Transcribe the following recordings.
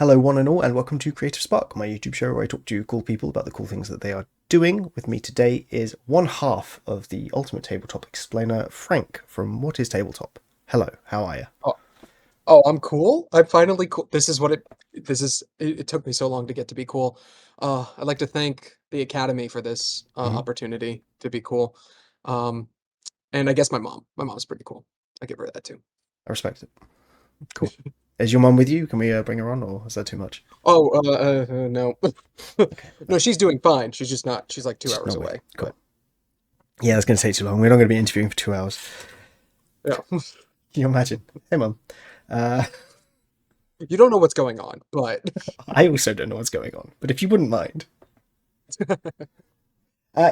Hello, one and all, and welcome to Creative Spark, my YouTube show where I talk to cool people about the cool things that they are doing. With me today is one half of the Ultimate Tabletop Explainer, Frank from What is Tabletop. Hello, how are you? Oh, oh, I'm cool. I'm finally cool. It took me so long to get to be cool. I'd like to thank the Academy for this Mm-hmm. opportunity to be cool. Um, and I guess my mom. My mom's pretty cool. I give her that too. I respect it. Cool. Is your mum with you? Can we bring her on, or is that too much? Oh, no. Okay, no, No, she's doing fine. She's just not, she's like two she's hours not with. away, Cool. but Yeah, that's going to take too long. We're not going to be interviewing for 2 hours. yeah. Can you imagine? Hey, mum. Uh, You don't know what's going on, but I also don't know what's going on, but if you wouldn't mind.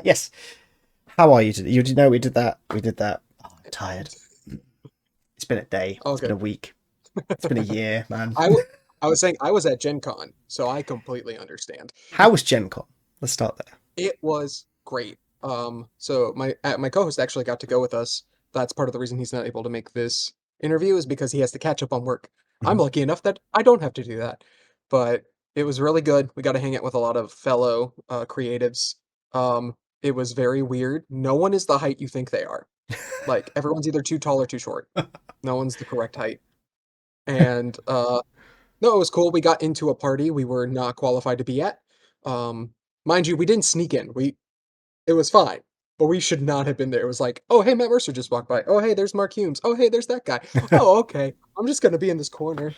Yes. How are you today? You know we did that. We did that. Oh, I'm tired. It's been a day. all It's been good. a week. It's been a year, man. I, w- I was saying I was at Gen Con, so I completely understand. How was Gen Con? Let's start there. It was great. So my co-host actually got to go with us. That's part of the reason he's not able to make this interview is because he has to catch up on work. I'm Mhm. lucky enough that I don't have to do that. But it was really good. We got to hang out with a lot of fellow creatives. It was very weird. No one is the height you think they are. Like everyone's either too tall or too short. No one's the correct height. And no, it was cool. We got into a party we were not qualified to be at. Um, mind you, we didn't sneak in. It was fine, but we should not have been there. It was like, "Oh, hey, Matt Mercer just walked by. Oh, hey, there's Mark Humes. Oh, hey, there's that guy. Oh, okay. I'm just gonna be in this corner."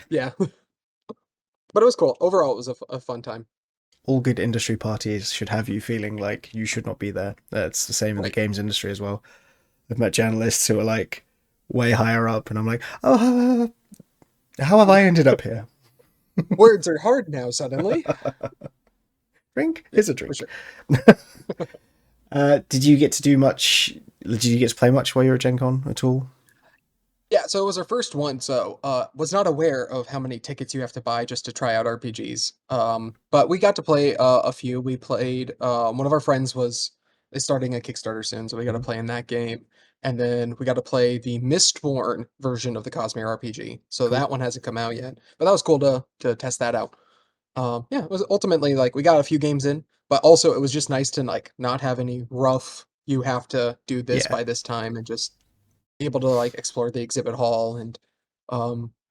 Yeah, but it was cool. Overall, it was a fun time. All good industry parties should have you feeling like you should not be there. It's the same in the Right. games industry as well. I've met journalists who are like way higher up, and I'm like, oh, how have I ended up here? Words are hard now suddenly. Drink? Yeah, Here's a for drink. sure. Did you get to do much? Did you get to play much while you were at Gen Con at all? Yeah, so it was our first one, so was not aware of how many tickets you have to buy just to try out RPGs. But we got to play a few. We played one of our friends was is starting a Kickstarter soon, so we got to Mhm. play in that game. And then we got to play the Mistborn version of the Cosmere RPG. So Cool. that one hasn't come out yet. But that was cool to test that out. Yeah, it was ultimately like we got a few games in, but also it was just nice to like not have any rough you have to do this Yeah. by this time and just able to like explore the exhibit hall and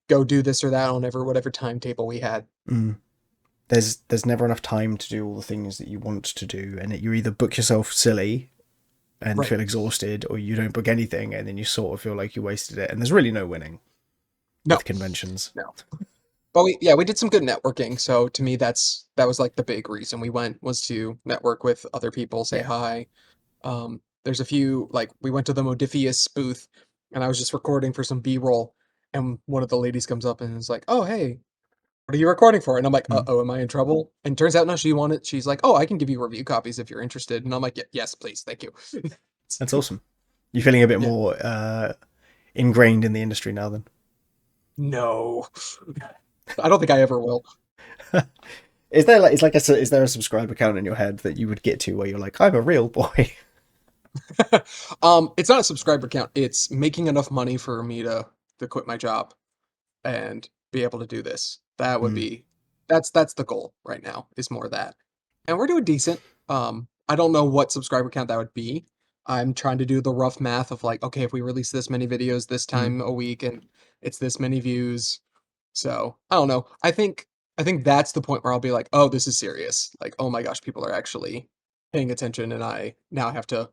go do this or that on whatever timetable we had. Mm. There's never enough time to do all the things that you want to do, and you either book yourself silly and Right. feel exhausted, or you don't book anything and then you sort of feel like you wasted it. And there's really no winning No, with conventions. no. But we did some good networking. So to me that was like the big reason we went was to network with other people, say Yeah. hi. There's a few like we went to the Modifius booth and I was just recording for some B-roll and one of the ladies comes up and is like, "Oh, hey, what are you recording for?" And I'm like, Mm. "Uh-oh, am I in trouble?" And turns out no, she's like, "Oh, I can give you review copies if you're interested." And I'm like, Yes, please, thank you." That's awesome. You're feeling a bit Yeah. more ingrained in the industry now, then. No. I don't think I ever will. Is there like is there a subscriber count in your head that you would get to where you're like, I'm a real boy? It's not a subscriber count. It's making enough money for me to quit my job and be able to do this. That would Mm. be that's the goal right now, is more that. And we're doing decent. I don't know what subscriber count that would be. I'm trying to do the rough math of like, okay, if we release this many videos this Mm. time a week and it's this many views. So, I don't know. I think that's the point where I'll be like, "Oh, this is serious." Like, "Oh my gosh, people are actually paying attention and I now have to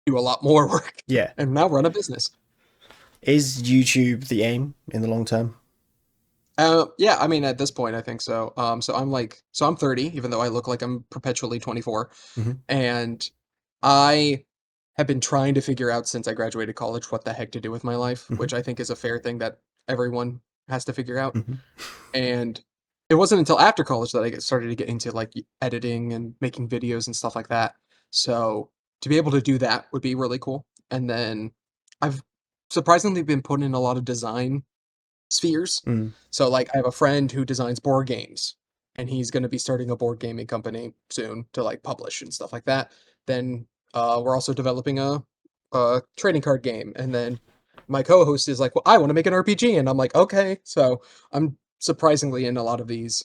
do a lot more work Yeah. and now run a business." Is YouTube the aim in the long term? Yeah, I mean, at this point, I think so. So I'm 30, even though I look like I'm perpetually 24, Hmm. and I have been trying to figure out since I graduated college what the heck to do with my life, Hmm. which I think is a fair thing that everyone has to figure out. Hmm. And it wasn't until after college that started to get into like editing and making videos and stuff like that. So to be able to do that would be really cool. And then I've surprisingly been put in a lot of design spheres. Mm. So like I have a friend who designs board games and he's going to be starting a board gaming company soon to like publish and stuff like that. Then we're also developing a trading card game and then my co-host is like, "Well, I want to make an RPG." And I'm like, "Okay." So I'm surprisingly in a lot of these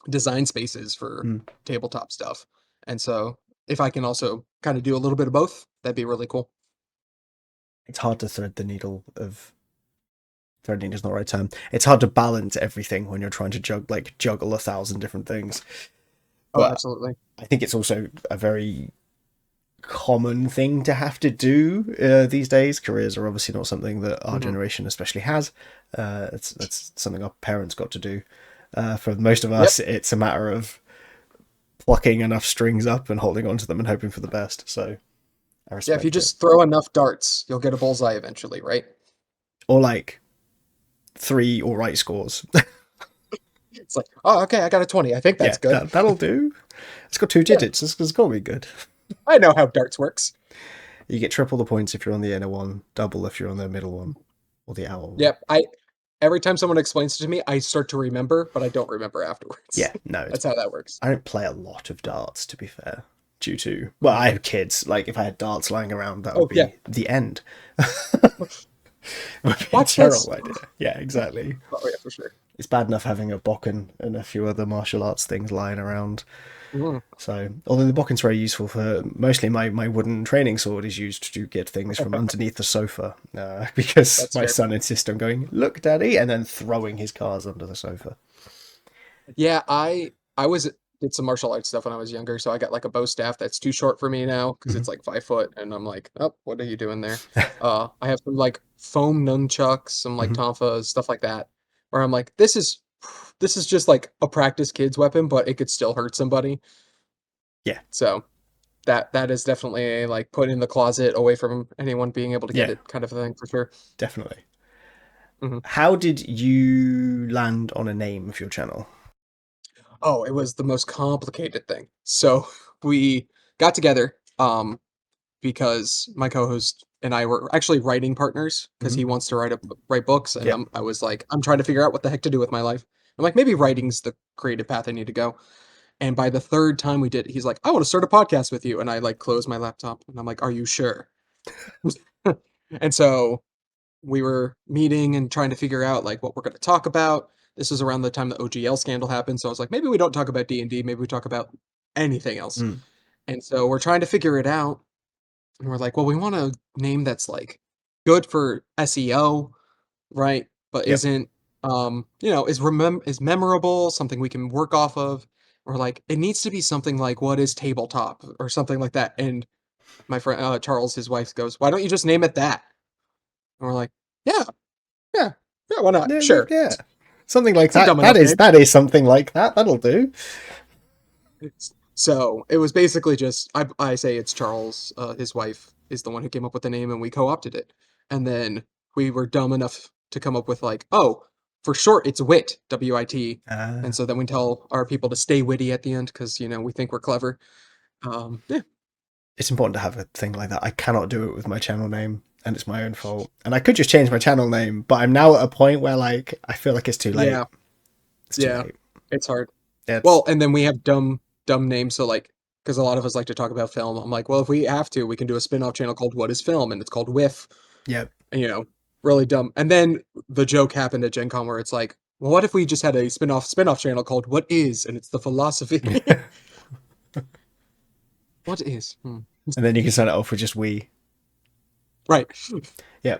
design spaces for Mm. tabletop stuff. And so if I can also kind of do a little bit of both, that'd be really cool. It's hard to thread the needle of threading is not the right term. It's hard to balance everything when you're trying to juggle 1,000 different things. Oh, But absolutely. I think it's also a very common thing to have to do these days. Careers are obviously not something that our Hmm. generation especially has. That's something our parents got to do. For most of Yep. us, it's a matter of plucking enough strings up and holding on to them and hoping for the best. So I Yeah, if you respect it. just throw enough darts, you'll get a bullseye eventually, right? Or like 3 all right scores. It's like, oh, okay, I got a 20. I think Yeah, that's good. that'll do. It's got 2 Yeah, digits. It's got to be good. I know how darts works. You get triple the points if you're on the inner one, double if you're on the middle one, or the outer one. Yep. I every time someone explains it to me, I start to remember, but I don't remember afterwards. Yeah, no, it's. That's how that works. I don't play a lot of darts, to be fair. Due to Mhm. I have kids. Like if I had darts lying around, that would Oh yeah. be the end. Would be a Watch this. terrible idea. Yeah, exactly. Oh yeah, for sure. It's bad enough having a bokken and a few other martial arts things lying around. Mhm. So, although the bokken's very useful for mostly my wooden training sword is used to get things from underneath the sofa because That's my fair. son insists on going, look, daddy, and then throwing his cars under the sofa. Yeah, I was did some martial arts stuff when I was younger, so I got like a bow staff that's too short for me now because Hmm. it's like 5 foot, and I'm like, oh, what are you doing there? I have some like foam nunchucks, some like Hmm. tonfas, stuff like that, where I'm like, this is just like a practice kid's weapon, but it could still hurt somebody. Yeah, So that is definitely a like put in the closet away from anyone being able to get yeah, it kind of a thing for sure. definitely. Hmm. How did you land on a name for your channel? Oh, it was the most complicated thing. So we got together. Because my co-host and I were actually writing partners because Hmm. he wants to write books, and Yep. I was like, I'm trying to figure out what the heck to do with my life. I'm like, maybe writing's the creative path I need to go. And by the third time we did, he's like, I want to start a podcast with you. And I like closed my laptop and I'm like, are you sure? And so we were meeting and trying to figure out like what we're going to talk about. This was around the time the OGL scandal happened, so I was like, maybe we don't talk about D&D, maybe we talk about anything else. Mm. And so we're trying to figure it out. And we're like, well, we want a name that's like good for SEO, right? But Yep. isn't is memorable, something we can work off of. Or like it needs to be something like what is tabletop or something like that. And my friend Charles, his wife, goes, why don't you just name it that? And we're like, yeah, yeah, yeah, why not? Yeah, Sure. yeah. Something like It's a that. dumb enough name. That is something like that. That'll do. So it was basically just I say it's Charles, his wife is the one who came up with the name, and we co-opted it. And then we were dumb enough to come up with like, oh, for short, it's WIT, WIT. And Ah. so then we tell our people to stay witty at the end because we think we're clever. Yeah, It's important to have a thing like that. I cannot do it with my channel name, and it's my own fault. And I could just change my channel name, but I'm now at a point where like I feel like it's too late. yeah, It's too yeah, late. it's hard. It's Well, and then we have dumb names. So like, because a lot of us like to talk about film. I'm like, well, if we have to, we can do a spin-off channel called What Is Film, and it's called Whiff. yeah. you know, really dumb. And then the joke happened at Gen Con where it's like, well, what if we just had a spin-off channel called What Is? And it's the philosophy. And What is? Hmm. then you can sign it off with just we. Right. Yeah.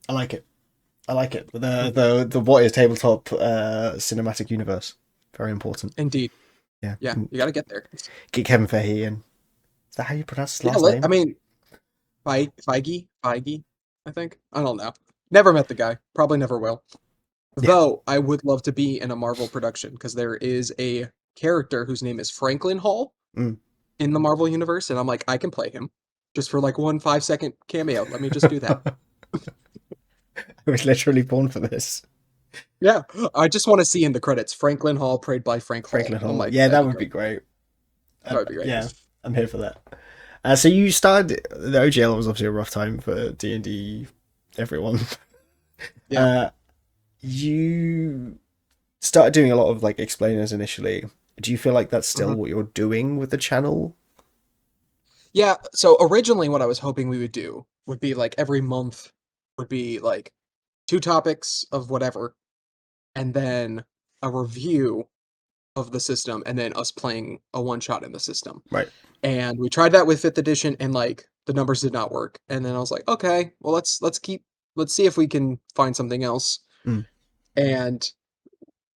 I like it. I like it. The what is tabletop cinematic universe. Very important. Indeed. Yeah. Yeah, you got to get there. Get Kevin Fahey in. Is that how you pronounce his Yeah, last I name? mean, Feige, I think. I don't know. Never met the guy. Probably never will. Yeah. Though I would love to be in a Marvel production because there is a character whose name is Franklin Hall Mm. in the Marvel universe, and I'm like, I can play him just for like 1 5-second cameo. Let me just do that. I was literally born for this. Yeah, I just want to see in the credits Franklin Hall played by Frank Hall. Franklin I'm Hall. like, Yeah, that'd that be would be great. great. That would be great. Yeah, I'm here for that. So you started the OGL was obviously a rough time for D&D everyone. Yeah. Uh, you started doing a lot of like explainers initially. Do you feel like that's still Hmm. what you're doing with the channel? Yeah. So originally, what I was hoping we would do would be like every month would be like two topics of whatever, and then a review of the system, and then us playing a one shot in the system. Right. And we tried that with fifth edition, and like the numbers did not work. And then I was like, okay, well let's see if we can find something else. Mm. And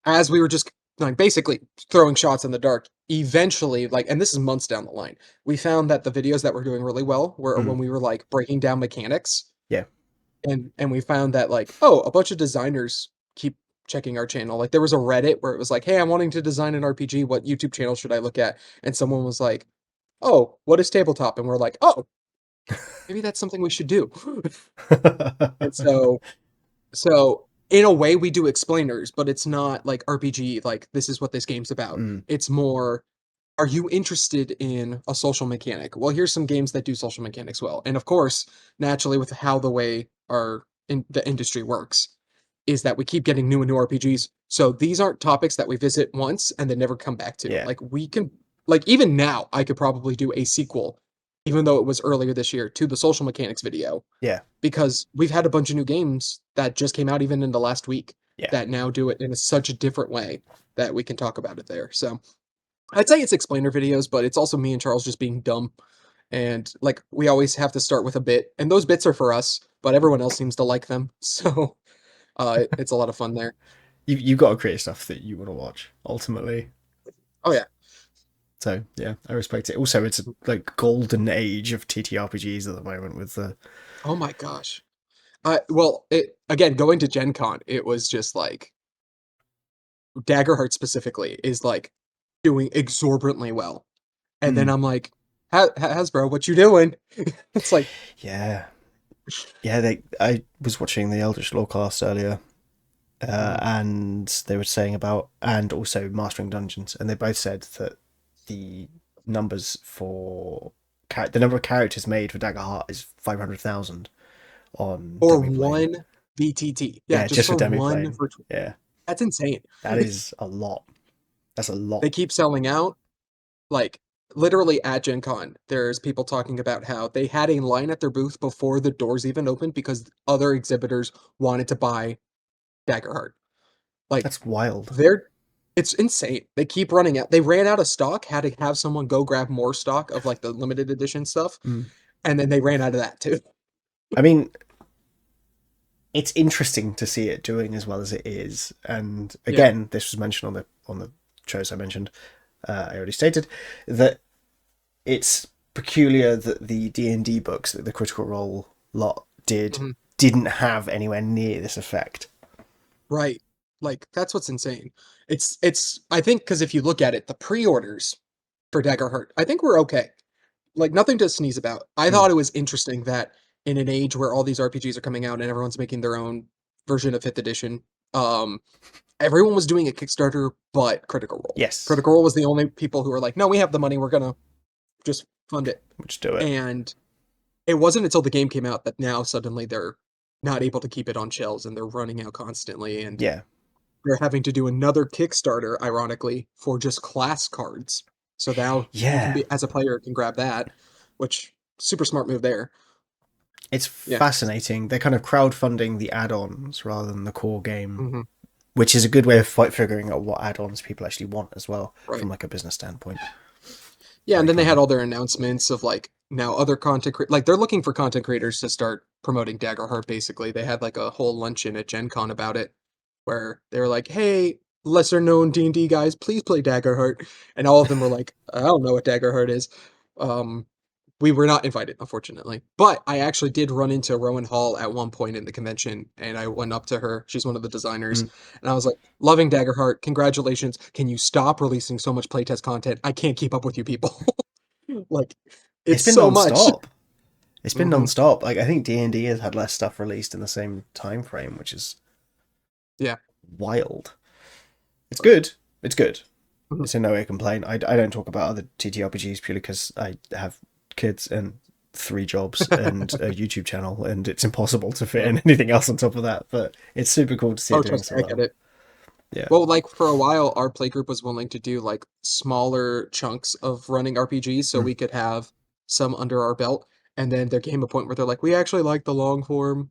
as we were just like basically throwing shots in the dark, eventually, like, and this is months down the line, we found that the videos that were doing really well were Mm. when we were like breaking down mechanics, Yeah. and we found that like, oh, a bunch of designers keep checking our channel. Like there was a Reddit where it was like, hey, I'm wanting to design an RPG. What YouTube channel should I look at? And someone was like, oh, what is tabletop? And we're like, oh, maybe that's something we should do. And so in a way we do explainers, but it's not like RPG, like this is what this game's about. Mm. It's more, are you interested in a social mechanic? Well, here's some games that do social mechanics well. And of course, naturally with how the way the industry works is that we keep getting new and new RPGs. So these aren't topics that we visit once and then never come back to. Yeah. Like we can, like even now I could probably do a sequel, even though it was earlier this year, to the social mechanics video, Yeah. because we've had a bunch of new games that just came out even in the last week Yeah. that now do it in such a different way that we can talk about it there. So I'd say it's explainer videos, but it's also me and Charles just being dumb. And like we always have to start with a bit, and those bits are for us, but everyone else seems to like them. So it's a lot of fun there. You've got to create stuff that you want to watch ultimately. Oh yeah. So yeah, I respect it. Also, it's a like golden age of TTRPGs at the moment with the Oh my gosh. Well, it again going to Gen Con, it was just like Daggerheart specifically is like doing exorbitantly well. And then mm. I'm like, Hasbro, what you doing? It's like, Yeah. Yeah, I was watching the Eldritch Lawcast earlier, mhm. and they were saying about, and also Mastering Dungeons, and they both said that the numbers for the number of characters made for Daggerheart is 500,000 on For Demiplane. one VTT. Yeah, Yeah, just just for for one Demiplane. virtual. Yeah, That's insane. that is a lot. That's a lot. They keep selling out. Like literally at Gen Con, there's people talking about how they had a line at their booth before the doors even opened because other exhibitors wanted to buy Daggerheart. Like That's wild. they're it's insane. They keep running out. They ran out of stock, had to have someone go grab more stock of like the limited edition stuff, Mm. and then they ran out of that too. I mean, it's interesting to see it doing as well as it is. And Yeah. again, this was mentioned on the shows I mentioned. I already stated that it's peculiar that the D&D books that the Critical Role lot Mhm. didn't have anywhere near this effect. Right. Like that's what's insane. It's I think because if you look at it, the pre-orders for Daggerheart, I think we're okay. Like nothing to sneeze about. I Mm. thought it was interesting that in an age where all these RPGs are coming out and everyone's making their own version of fifth edition, um, everyone was doing a Kickstarter, but Critical Role. Yes, Critical Role was the only people who were like, no, we have the money, we're gonna just fund it. we'll just do it. And it wasn't until the game came out that now suddenly they're not able to keep it on shelves and they're running out constantly. And Yeah. they're having to do another Kickstarter, ironically, for just class cards. So now you can Yeah. be, as a player, can grab that, which super smart move there. It's Yeah. fascinating. They're kind of crowdfunding the add-ons rather than the core game, Hmm. which is a good way of figuring out what add-ons people actually want as well Right. from like a business standpoint. Yeah, and Very then they had clever. all their announcements of like now other like they're looking for content creators to start promoting Daggerheart. Basically, they had like a whole luncheon at Gen Con about it, where they were like, "Hey, lesser known D&D guys, please play Daggerheart," and all of them were like, "I don't know what Daggerheart is." Um, we were not invited, unfortunately. But I actually did run into Rowan Hall at one point in the convention, and I went up to her. She's one of the designers, Mm. and I was like, "Loving Daggerheart, congratulations! Can you stop releasing so much playtest content? I can't keep up with you people." Like, It's it's been so much. non-stop. It's been Hmm. non-stop. Like I think D&D has had less stuff released in the same time frame, which is Yeah. wild. It's good. It's good. Mhm. It's in no way a complaint. I don't talk about other TTRPGs purely because I have kids and 3 jobs and a YouTube channel, and it's impossible to fit Yeah. in anything else on top of that. But it's super cool to see it Oh, doing trust so me, I get well. it. Yeah. Well, like for a while, our playgroup was willing to do like smaller chunks of running RPGs so Mm. we could have some under our belt. And then there came a point where they're like, we actually like the long form.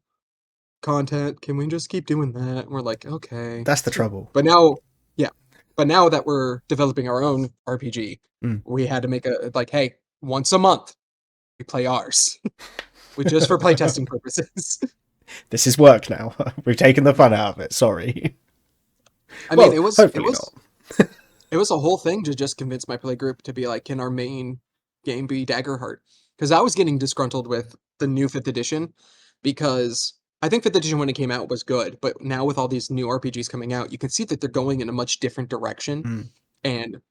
content. Can we just keep doing that?" And we're like, "Okay." That's the trouble. But now, yeah. But now that we're developing our own RPG, Mm. we had to make a like, hey, once a month we play ours, we just for playtesting purposes. This is work now. We've taken the fun out of it. Sorry. I mean, Well, hopefully not. it was a whole thing to just convince my play group to be like, can our main game be Daggerheart? Because I was getting disgruntled with the new fifth edition because I think fifth edition when it came out was good, but now with all these new RPGs coming out, you can see that they're going in a much different direction. Mm. And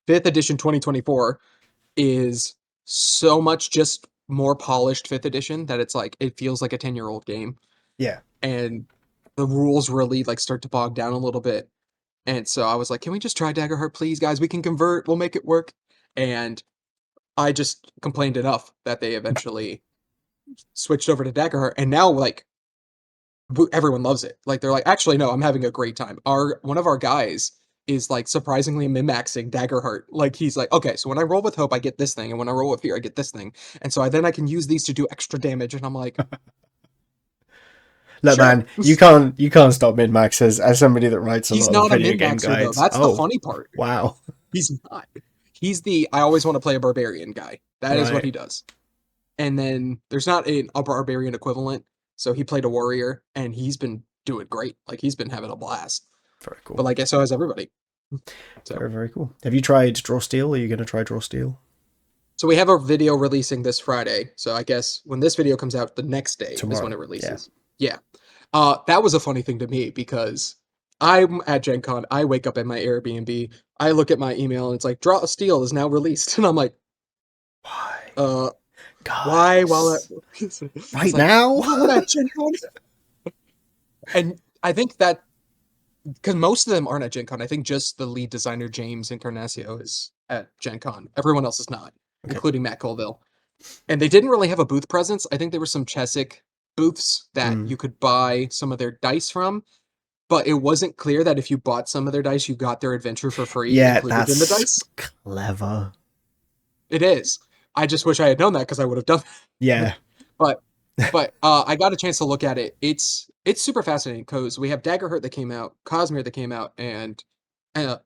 fifth edition 2024 is so much just more polished fifth edition that it's like it feels like a 10-year-old game. Yeah. And the rules really like start to bog down a little bit. And so I was like, can we just try Daggerheart, please, guys? We can convert, we'll make it work. And I just complained enough that they eventually switched over to Daggerheart. And now like everyone loves it. Like they're like, actually, no, I'm having a great time. Our one of our guys is like surprisingly min-maxing Daggerheart. Like he's like, okay, so when I roll with hope, I get this thing, and when I roll with fear, I get this thing. And so then I can use these to do extra damage. And I'm like, Look, sure. man, you can't stop min max as somebody that writes a He's lot of not a video game min-maxer though. guides. That's the Oh, funny part. wow. He's not. He's the I always want to play a barbarian guy. That is what Right. he does. And then there's not a barbarian equivalent, so he played a warrior, and he's been doing great. Like he's been having a blast. Very But cool. like so has everybody. So Very, very cool. Have you tried Draw Steel? Are you going to try Draw Steel? so we have a video releasing this Friday. So I guess when this video comes out, the next day is when Tomorrow. it Yeah. releases. Yeah. That was a funny thing to me because I'm at Gen Con. I wake up at my Airbnb. I look at my email and it's like, Draw Steel is now released. And I'm like, Why? uh, why? While Guys. it's Right like, now? while I'm at Gen Con? And I think that because most of them aren't at Gen Con. I think just the lead designer, James Encarnacio, is at Gen Con. Everyone else is not, Okay. including Matt Colville. And they didn't really have a booth presence. I think there were some Chesic booths that Mm. you could buy some of their dice from, but it wasn't clear that if you bought some of their dice, you got their adventure for free Yeah, included in the that's dice. clever. It is. I just wish I had known that because I would have done that. Yeah. But I got a chance to look at it. It's super fascinating because we have Daggerheart that came out, Cosmere that came out, and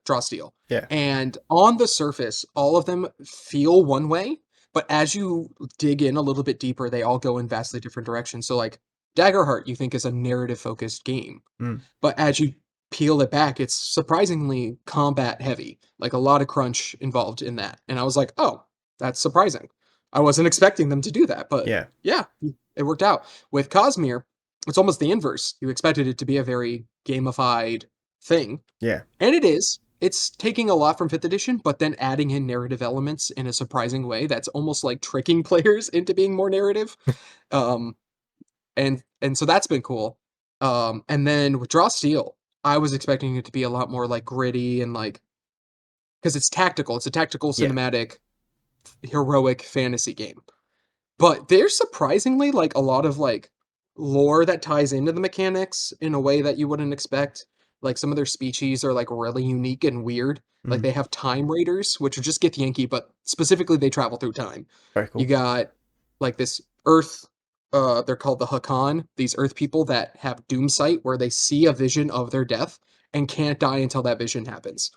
Draw Steel. Yeah. And on the surface, all of them feel one way, but as you dig in a little bit deeper, they all go in vastly different directions. So like Daggerheart, you think is a narrative focused game, Mm. but as you peel it back, it's surprisingly combat heavy, like a lot of crunch involved in that. And I was like, oh, that's surprising. I wasn't expecting them to do that, but Yeah. yeah, it worked out. With Cosmere, it's almost the inverse. You expected it to be a very gamified thing, Yeah. and it is. It's taking a lot from 5th edition, but then adding in narrative elements in a surprising way that's almost like tricking players into being more narrative. Um, and so that's been cool. And then with Draw Steel, I was expecting it to be a lot more like gritty and like because it's tactical. It's a tactical Yeah. cinematic heroic fantasy game. But there's surprisingly like a lot of like lore that ties into the mechanics in a way that you wouldn't expect. Like some of their species are like really unique and weird. Like Mm. they have time raiders, which are just Githyanki, but specifically they travel through time. Very You cool. got like this Earth, they're called the Hakan, these Earth people that have doomsight where they see a vision of their death and can't die until that vision happens.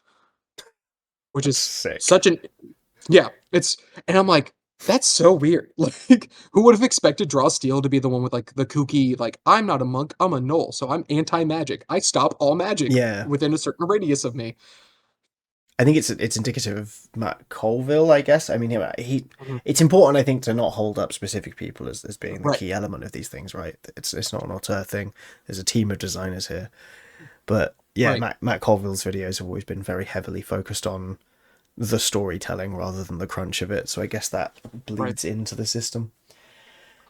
Which That's is sick. such an yeah, it's and I'm like, that's so weird. Like, who would have expected Draw Steel to be the one with like the kooky, like, I'm not a monk, I'm a knoll, so I'm anti-magic. I stop all magic Yeah. within a certain radius of me. I think it's indicative of Matt Colville, I guess. I mean, he Mhm. it's important, I think, to not hold up specific people as being the Right, key element of these things, right? It's not an auteur thing. There's a team of designers here, but yeah, right, Matt Colville's videos have always been very heavily focused on the storytelling rather than the crunch of it. So I guess that right. bleeds into the system.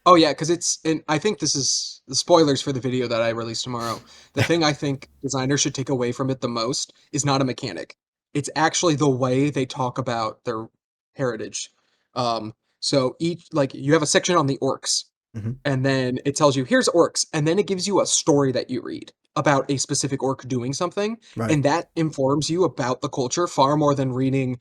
Oh yeah, because it's and I think this is the spoilers for the video that I release tomorrow. The thing I think designers should take away from it the most is not a mechanic. It's actually the way they talk about their heritage. So each like you have a section on the orcs, Hmm. and then it tells you here's orcs, and then it gives you a story that you read about a specific orc doing something, Right. and that informs you about the culture far more than reading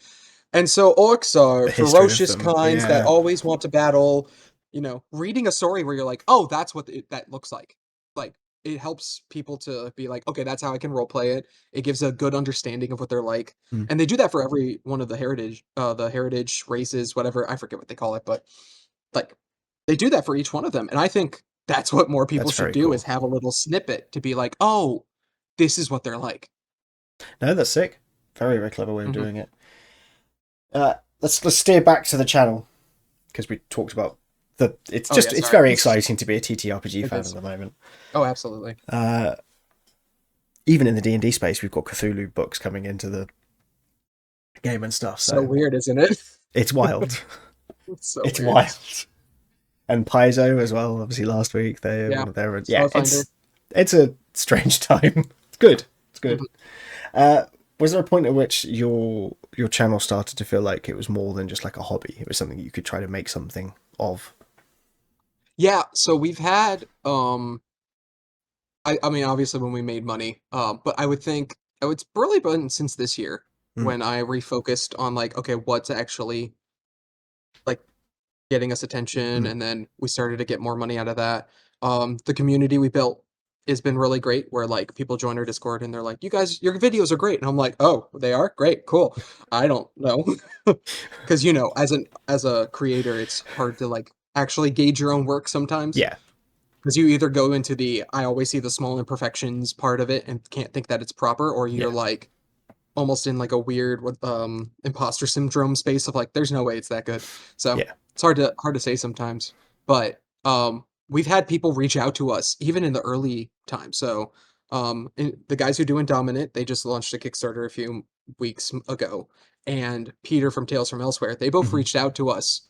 and so orcs are The history of ferocious them. kinds that Yeah. always want to battle. You know, reading a story where you're like, oh, that's what that looks like. it helps people to be like, okay, that's how I can role play it. It gives a good understanding of what they're like, Mm. and they do that for every one of the heritage races, whatever, I forget what they call it, but like they do that for each one of them, and I think that's what more people That's should very do is cool. have a little snippet to be like, oh, this is what they're like. No, that's sick. Very, very clever way of Hmm. doing it. Let's steer back to the channel because we talked about the. Oh yeah, It's sorry. very exciting to be a TTRPG It fan at is. the moment. Oh, absolutely. Uh, Even in the D&D space, we've got Cthulhu books coming into the game and stuff. So So weird, isn't it? it's wild. It's so It's weird. wild. And Paizo as well. Obviously, last week Yeah. yeah. Starfinder. It's a strange time. It's good. It's good. Mhm. Uh, was there a point at which your channel started to feel like it was more than just like a hobby? It was something you could try to make something of. Yeah, so we've had I mean obviously when we made money, but I would think oh it's really been since this year Mm, when I refocused on like, okay, what's actually like getting us attention, mm, and then we started to get more money out of that. The community we built has been really great where like people join our Discord and they're like, "You guys, your videos are great." And I'm like, "Oh, they are? Great. Cool." I don't know. Because as a creator, it's hard to like actually gauge your own work sometimes. yeah, Because you either go into the I always see the small imperfections part of it and can't think that it's proper, or you're yeah, like almost in like a weird imposter syndrome space of like there's no way it's that good. So yeah. it's hard to say sometimes. But we've had people reach out to us even in the early time. So the guys who do Indominate, they just launched a Kickstarter a few weeks ago, and Peter from Tales from Elsewhere, they both Hmm. reached out to us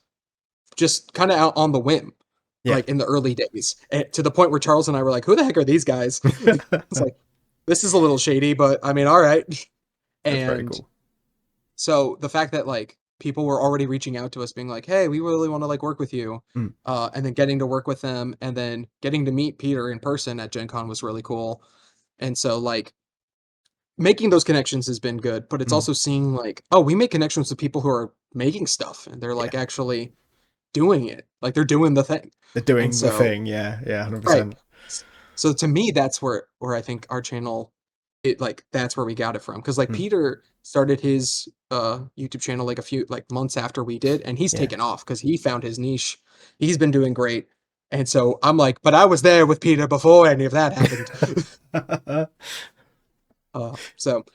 just kind of out on the whim, Yeah. like in the early days, to the point where Charles and I were like, "Who the heck are these guys?" It's like this is a little shady, but I mean, all right. That's very And cool. so the fact that like people were already reaching out to us being like, "Hey, we really want to like work with you." Mm, And then getting to work with them and then getting to meet Peter in person at Gen Con was really cool. And so like making those connections has been good, but it's mm, also seeing like, oh, we make connections with people who are making stuff and they're yeah. like actually doing it. Like they're doing the thing. They're And doing the so thing. Yeah, yeah, right. 100%. So to me, that's where I think our channel, it like that's where we got it from. Because like Mm, Peter started his YouTube channel like a few like months after we did, and he's yeah. taken off because he found his niche. He's been doing great. And so I'm like, but I was there with Peter before any of that happened. So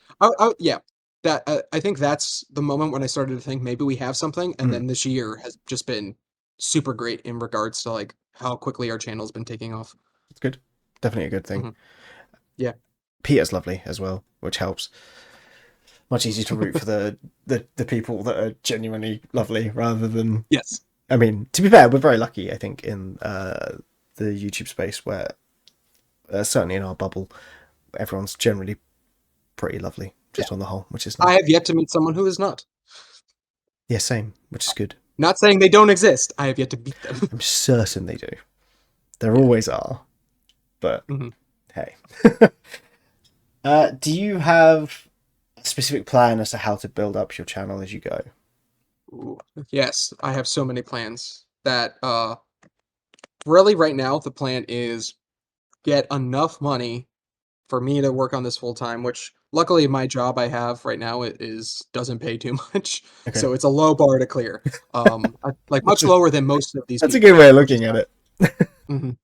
yeah, that I think that's the moment when I started to think maybe we have something, and Mm, then this year has just been super great in regards to like how quickly our channel's been taking off. it's good. Definitely a good thing. Hmm. Yeah. Peter's lovely as well, which helps. Much easier to root for the people that are genuinely lovely rather than. Yes. I mean, to be fair, we're very lucky, I think, in the YouTube space where, certainly in our bubble, everyone's generally pretty lovely, Yeah. just on the whole, which is I nice. have yet to meet someone who is not. Yeah, same, which is good. Not saying they don't exist. I have yet to meet them. I'm certain they do. There Yeah. always are, but Hmm. hey. Do you have a specific plan as to how to build up your channel as you go? Ooh. Yes, I have so many plans that really right now the plan is get enough money for me to work on this full time, which luckily my job I have right now it is doesn't pay too much. Okay, So it's a low bar to clear. Like that's much a lower than most of these that's a good people, way of which is looking at it. nice. Mhm.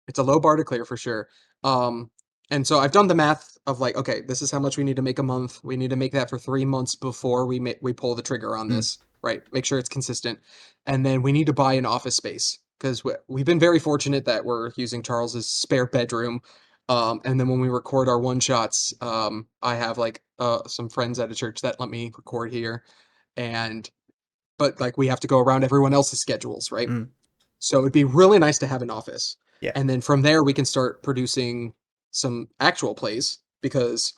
It's a low bar to clear for sure. Um, and so I've done the math of like, okay, this is how much we need to make a month. We need to make that for 3 months before we pull the trigger on Mm, this, right? Make sure it's consistent, and then we need to buy an office space because we've been very fortunate that we're using Charles's spare bedroom. And then when we record our one shots, I have like some friends at a church that let me record here, and but like we have to go around everyone else's schedules, right? mm, So it'd be really nice to have an office. yeah, And then from there, we can start producing some actual plays because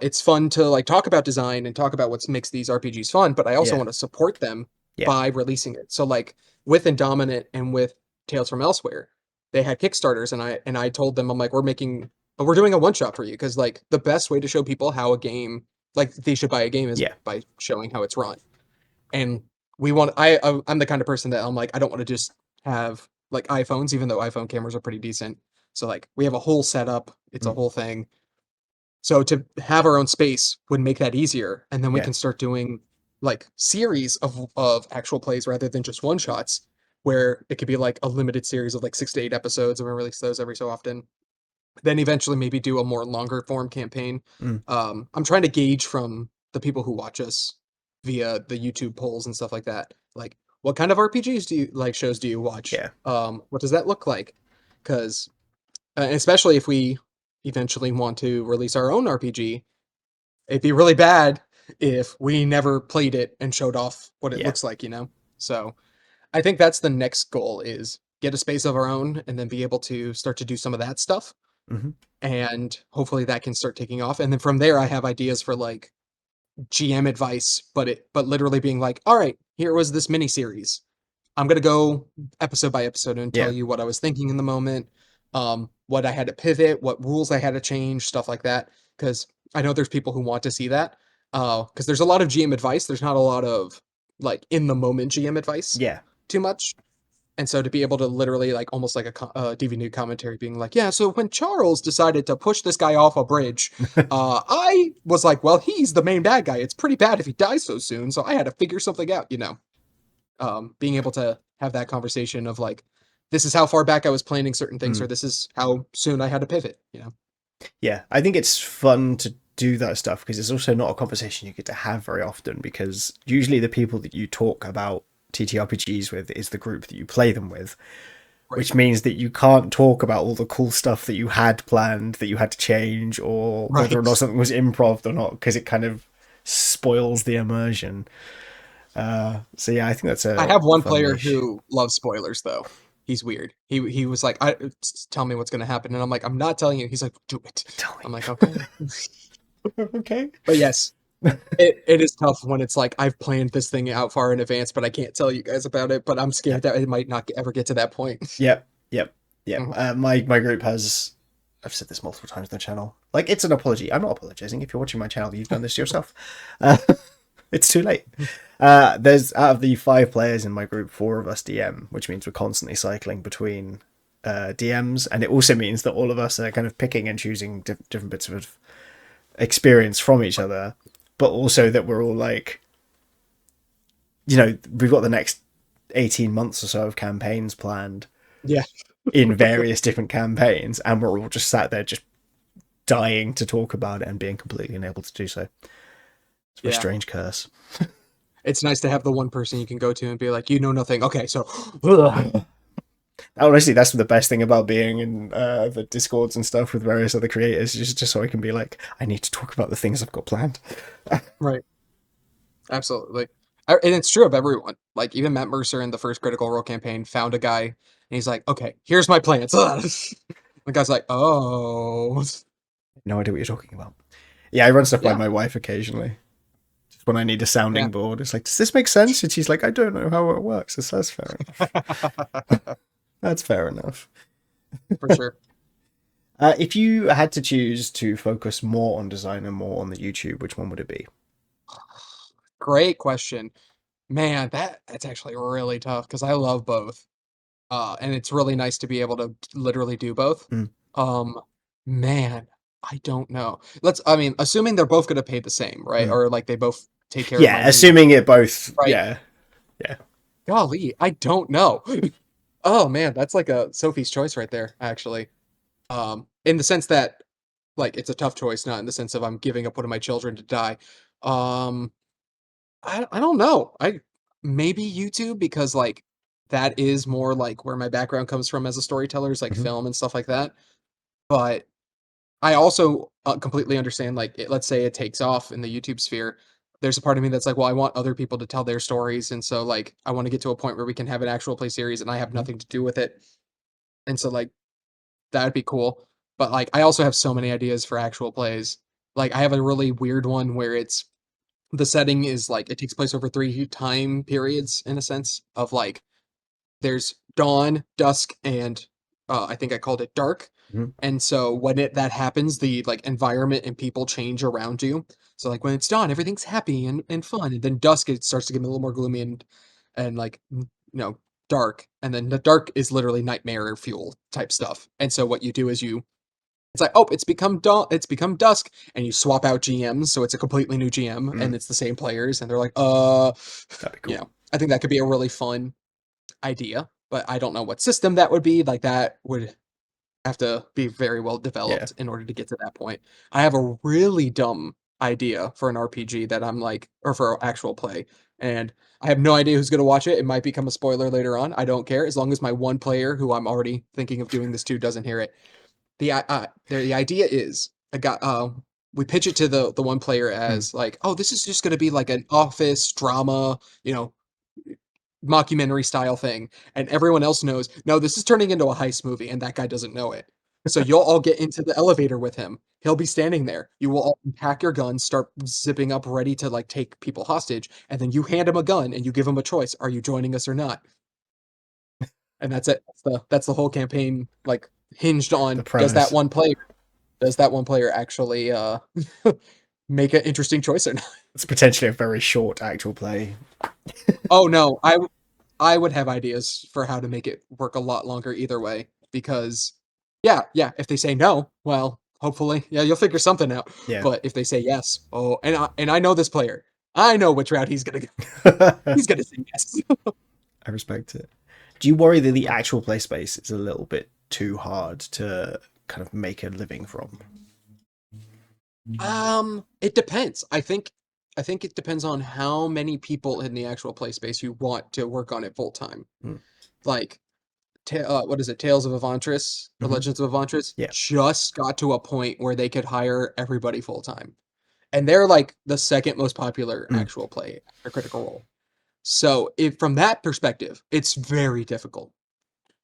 it's fun to like talk about design and talk about what makes these RPGs fun, but I also yeah, want to support them yeah, by releasing it. So like with Indominate and with Tales from Elsewhere, they had Kickstarters and I told them I'm like we're doing a one shot for you because like the best way to show people how a game like they should buy a game is yeah, by showing how it's run. And I'm the kind of person that I'm like I don't want to just have like iPhones, even though iPhone cameras are pretty decent. So like we have a whole setup, it's a Mm. whole thing. So to have our own space would make that easier, and then we Yeah. can start doing like series of actual plays rather than just one shots, where it could be like a limited series of like 6 to 8 episodes, and we release those every so often. Then eventually maybe do a more longer form campaign. Mm. I'm trying to gauge from the people who watch us via the YouTube polls and stuff like that. Like, what kind of RPGs do you like? Shows do you watch? Yeah. What does that look like? Because especially if we eventually want to release our own RPG, it'd be really bad if we never played it and showed off what it Yeah. looks like, you know? So I think that's the next goal is get a space of our own and then be able to start to do some of that stuff. Hmm. And hopefully that can start taking off. And then from there I have ideas for like GM advice, but literally being like, all right, here was this mini series. I'm gonna go episode by episode and tell Yeah. you what I was thinking in the moment, what I had to pivot, what rules I had to change, stuff like that. Because I know there's people who want to see that. Because there's a lot of GM advice. There's not a lot of like in the moment GM advice Yeah. too much. And so to be able to literally like almost like a DVD commentary being like, yeah, so when Charles decided to push this guy off a bridge, I was like, well, he's the main bad guy. It's pretty bad if he dies so soon. So I had to figure something out, you know. Being able to have that conversation of like, this is how far back I was planning certain things, Mm. or this is how soon I had to pivot, you know. Yeah. I think it's fun to do that stuff because it's also not a conversation you get to have very often because usually the people that you talk about TTRPGs with is the group that you play them with, Right. which means that you can't talk about all the cool stuff that you had planned that you had to change or whether or Right. not something was improv or not because it kind of spoils the immersion. So yeah, I think that's I a have one fun player niche. who loves spoilers though. He's weird. He was like, tell me what's gonna happen, and I'm like, I'm not telling you. He's like, do it. Tell I'm like, me. okay. Okay. But yes, it is tough when it's like I've planned this thing out far in advance, but I can't tell you guys about it. But I'm scared Yep. that it might not ever get to that point. Yep. Yep. Yep. Mhm. My group has. I've said this multiple times on the channel. Like it's an apology. I'm not apologizing. If you're watching my channel, you've done this to yourself. Uh, it's too late. There's out of the 5 players in my group, 4 of us DM, which means we're constantly cycling between DMs, and it also means that all of us are kind of picking and choosing different bits of experience from each other, but also that we're all like, we've got the next 18 months or so of campaigns planned Yeah, in various different campaigns, and we're all just sat there just dying to talk about it and being completely unable to do so. It's a very yeah. strange curse. It's nice to have the one person you can go to and be like, you know nothing. Okay, so Honestly, that's the best thing about being in the discords and stuff with various other creators, just so I can be like, I need to talk about the things I've got planned. right, absolutely. And it's true of everyone. Like even Matt Mercer in the first Critical Role campaign found a guy, and he's like, okay, here's my plans. The guy's like, oh, No idea what you're talking about. Yeah, I run stuff by yeah, my wife occasionally. Just when I need a yeah, sounding board, it's like, does this make sense? And she's like, I don't know how it works. That's fair enough. That's fair enough. for sure. If you had to choose to focus more on design and more on the YouTube, which one would it be? Great question. Man, that's actually really tough because I love both. And it's really nice to be able to literally do both. Mm. Um, man, I don't know. I mean, assuming they're both gonna pay the same, right? Mm. Or like they both take care of Yeah, my needs, assuming it both. right? Yeah, yeah. Golly, I don't know. Oh man, that's like a Sophie's choice right there, actually. In the sense that like it's a tough choice, not in the sense of I'm giving up one of my children to die. Um, I don't know. I maybe YouTube because like that is more like where my background comes from as a storyteller is like Hmm. film and stuff like that. But I also completely understand like let's say it takes off in the YouTube sphere. There's a part of me that's like, well, I want other people to tell their stories, and so like I want to get to a point where we can have an actual play series, and I have Hmm. nothing to do with it, and so like that'd be cool. But like I also have so many ideas for actual plays. Like I have a really weird one where it's the setting is like it takes place over 3 time periods in a sense of like there's dawn, dusk, and I think I called it dark. Hmm. And so when that happens, the like environment and people change around you. So like when it's dawn, everything's happy and fun, and then dusk it starts to get a little more gloomy and like dark, and then the dark is literally nightmare fuel type stuff. And so what you do is it's like, oh, it's become dusk, and you swap out GMs, so it's a completely new GM, and it's the same players, and they're like, That'd be you cool. know, I think that could be a really fun idea, but I don't know what system that would be. Like that would have to be very well Yeah. developed in order to get to that point. I have a really dumb idea for an RPG that I'm like, or for actual play, and I have no idea who's going to watch it. It might become a spoiler later on. I don't care as long as my one player who I'm already thinking of doing this to doesn't hear it. The idea is I got we pitch it to the one player Mm. as like, oh, this is just going to be like an office drama, you know, mockumentary style thing, and everyone else knows, no, this is turning into a heist movie, and that guy doesn't know it. So you'll all get into the elevator with him. He'll be standing there. You will all pack your guns, start zipping up, ready to like take people hostage, and then you hand him a gun and you give him a choice: are you joining us or not? And that's it. That's the whole campaign, like hinged The on premise. does that one player actually make an interesting choice or not? It's potentially a very short actual play. Oh no, I would have ideas for how to make it work a lot longer either way because yeah, if they say no, well, hopefully, yeah, you'll figure something out. Yeah. But if they say yes, oh, and I know this player. I know which route he's gonna go. I He's gonna say yes. respect it. Do you worry that the actual play space is a little bit too hard to kind of make a living from? It depends. I think it depends on how many people in the actual play space who want to work on it full time. Mm. Like what is it? Tales of Avantris, or Hmm. Legends of Avantris, Yeah. just got to a point where they could hire everybody full time, and they're like the second most popular Mm. actual play after Critical Role. So, if from that perspective, it's very difficult.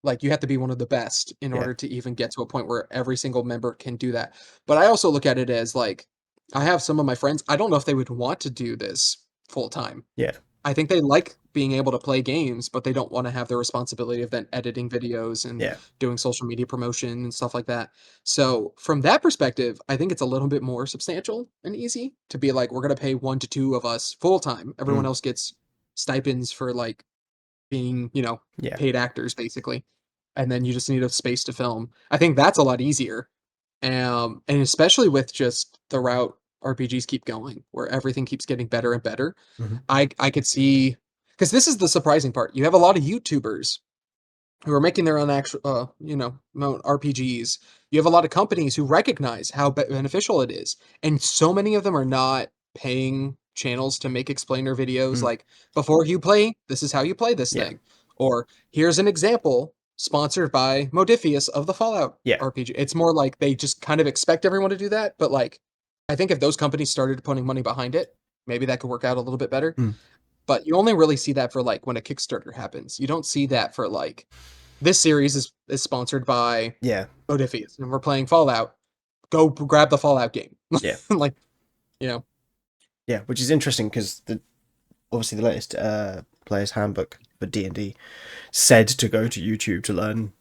Like you have to be one of the best in Yeah. order to even get to a point where every single member can do that. But I also look at it as like I have some of my friends. I don't know if they would want to do this full time. Yeah. I think they like being able to play games, but they don't want to have the responsibility of then editing videos and Yeah. doing social media promotion and stuff like that. So, from that perspective, I think it's a little bit more substantial and easy to be like, we're going to pay one to two of us full time. Everyone Mm. else gets stipends for like being, Yeah. paid actors basically. And then you just need a space to film. I think that's a lot easier. And especially with just the route RPGs keep going, where everything keeps getting better and better. Hmm. I could see because this is the surprising part. You have a lot of YouTubers who are making their own actual, own RPGs. You have a lot of companies who recognize how beneficial it is, and so many of them are not paying channels to make explainer videos Mm. like before you play, this is how you play this Yeah. thing, or here's an example sponsored by Modifius of the Fallout Yeah. RPG. It's more like they just kind of expect everyone to do that, but like I think if those companies started putting money behind it, maybe that could work out a little bit better. Mm. But you only really see that for like when a Kickstarter happens. You don't see that for like this series is sponsored by Yeah. Modifius, and we're playing Fallout. Go grab the Fallout game. Yeah. Like, you know, Yeah. Which is interesting because obviously the latest player's handbook for D&D said to go to YouTube to learn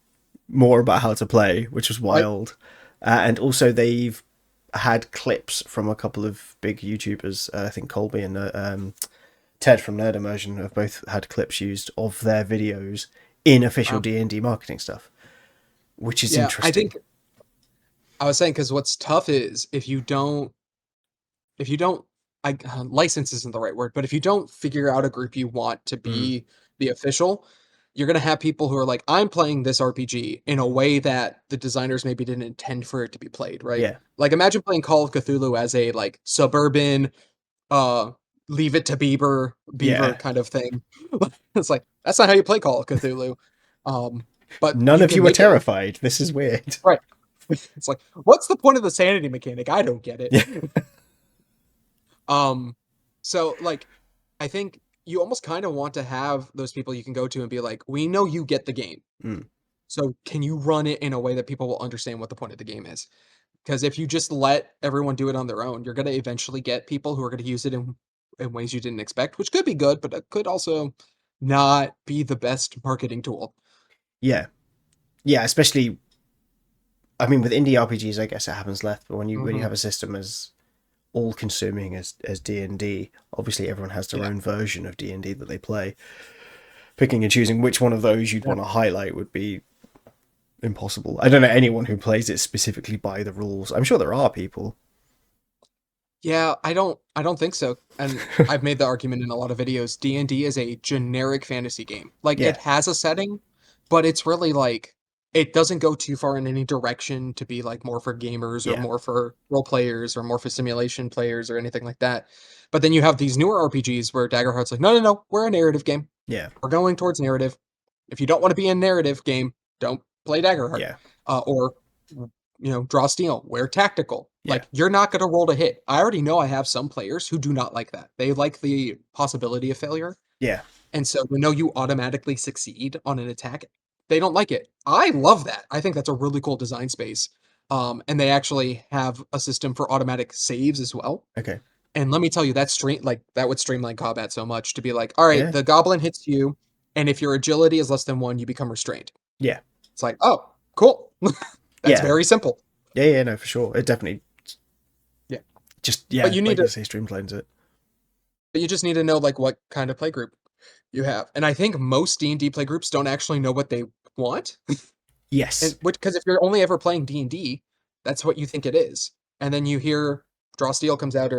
more about how to play, which was right? wild. And also they've had clips from a couple of big YouTubers. I think Colby and Ted from Nerd Immersion have both had clips used of their videos in official Wow. D&D marketing stuff, which is Yeah, I interesting. think I was saying because what's tough is if you don't license isn't the right word, but if you don't figure out a group you want to Mm. be the official, you're gonna have people who are like, I'm playing this RPG in a way that the designers maybe didn't intend for it to be played, right? Yeah. Like imagine playing Call of Cthulhu as a like suburban uh leave it to Beaver Yeah. kind of thing. It's like that's not how you play Call of Cthulhu. Um, but None you of can you are make it terrified. This is weird. right. It's like, what's the point of the sanity mechanic? I don't get it. Yeah. Um, so like I think you almost kind of want to have those people you can go to and be like, we know you get the game. Mm. So can you run it in a way that people will understand what the point of the game is? Because if you just let everyone do it on their own, you're going to eventually get people who are going to use it in ways you didn't expect, which could be good, but it could also not be the best marketing tool. Yeah. Yeah, especially I mean with indie RPGs I guess it happens less, but when you Hmm. have a system as all consuming as D&D, obviously everyone has their Yeah. own version of D&D that they play. picking and choosing which one of those you'd Yeah. want to highlight would be impossible. I don't know anyone who plays it specifically by the rules. I'm sure there are people. Yeah, I don't think so. And I've made the argument in a lot of videos. D&D is a generic fantasy game. Like it Yeah, has a setting, but it's really like it doesn't go too far in any direction to be like more for gamers or yeah, more for role players or more for simulation players or anything like that. But then you have these newer RPGs where Daggerheart's like, no, no, no, we're a narrative game. yeah, We're going towards narrative. If you don't want to be in a narrative game, don't play Daggerheart. yeah, Or draw steel, wear tactical. yeah, Like you're not going to roll to hit. I already know I have some players who do not like that. They like the possibility of failure. yeah, And so to know you automatically succeed on an attack, they don't like it. I love that. I think that's a really cool design space. And they actually have a system for automatic saves as well. okay, And let me tell you, that would streamline combat so much to be like, all right, yeah, the goblin hits you, and if your agility is less than one, you become restrained. yeah, It's like, oh, cool. That's yeah, very simple. yeah, yeah. No, for sure. It definitely Yeah. just But you like need you to say, streamlines it. but you just need to know like what kind of play group you have. And I think most D&D play groups don't actually know what they want. And Yes. which because if you're only ever playing D&D, that's what you think it is. And then you hear Draw Steel comes out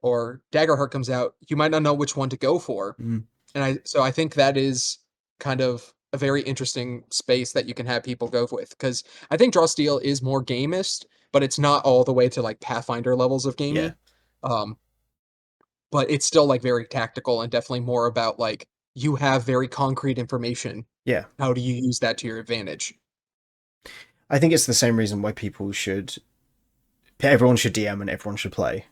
or Daggerheart comes out, you might not know which one to go for. Mm, And I think that is kind of a very interesting space that you can have people go with because I think Draw Steel is more gamist, but it's not all the way to like Pathfinder levels of yeah, gamey. Um, but it's still like very tactical and definitely more about like you have very concrete information. yeah. How do you use that to your advantage? I think it's the same reason why everyone should DM and everyone should play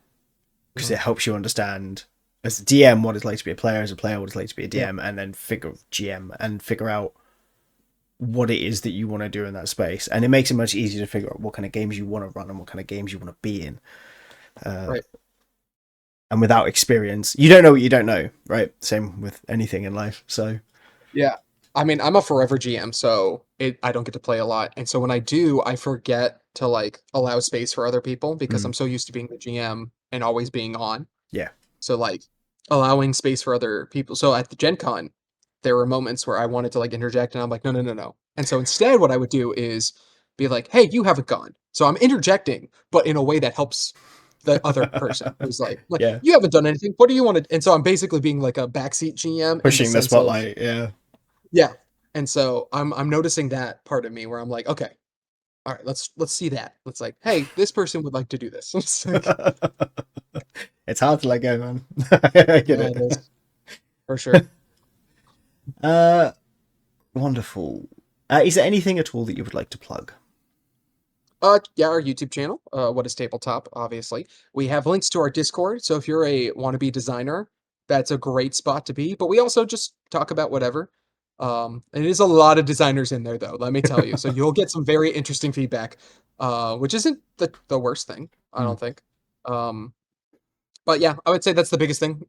because Mhm. it helps you understand as a DM what it's like to be a player, as a player what it's like to be a Yeah, DM, and then figure GM and figure out what it is that you want to do in that space. And it makes it much easier to figure out what kind of games you want to run and what kind of games you want to be in. Uh, right. and without experience, you don't know what you don't know, right? Same with anything in life. So, Yeah. I mean, I'm a forever GM, so I don't get to play a lot. And so when I do, I forget to like allow space for other people because mm, I'm so used to being the GM and always being on. yeah, So like allowing space for other people. So at the Gen Con, there were moments where I wanted to like interject and I'm like, no, no, no, no. And so instead what I would do is be like, hey, you haven't gone. So I'm interjecting, but in a way that helps the other person who's like, yeah, you haven't done anything. What do you want to? And so I'm basically being like a backseat GM in the pushing the sense of, spotlight. Yeah. yeah. And so I'm noticing that part of me where I'm like, okay, all right, let's see that. Let's like, hey, this person would like to do this. It's like, It's hard to let go, man. I get yeah, it it. is for sure. Uh, Wonderful. Is there anything at all that you would like to plug? Yeah, our YouTube channel, What is Tabletop, obviously. We have links to our Discord, so if you're a wannabe designer, that's a great spot to be. But we also just talk about whatever. And it is a lot of designers in there, though, let me tell you. So you'll get some very interesting feedback, which isn't the worst thing, I Hmm. don't think. Um, but yeah, I would say that's the biggest thing.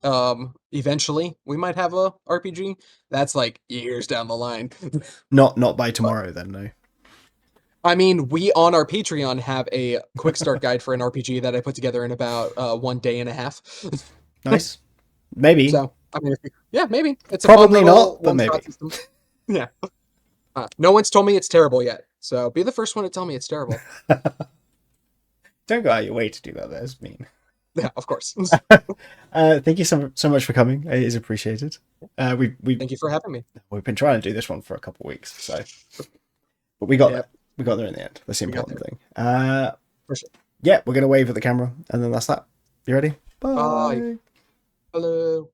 Eventually, we might have a RPG. That's like years down the line. Not by tomorrow, then. No. I mean, we on our Patreon have a quick start guide for an RPG that I put together in about 1 day and a half. Nice. Maybe. So, I mean, yeah, maybe it's a fun Probably little not, but one-shot maybe. system. Yeah, no one's told me it's terrible yet, so be the first one to tell me it's terrible. Don't go out your way to do that. That's mean. Yeah, of course. Thank you so much for coming. It is appreciated. Thank you for having me. We've been trying to do this one for a couple of weeks, so but we got there. Yep, We got there in the end. That's the we got important there thing. for sure. Yeah, we're gonna wave at the camera, and then that's that. You ready? Bye. Bye. Hello.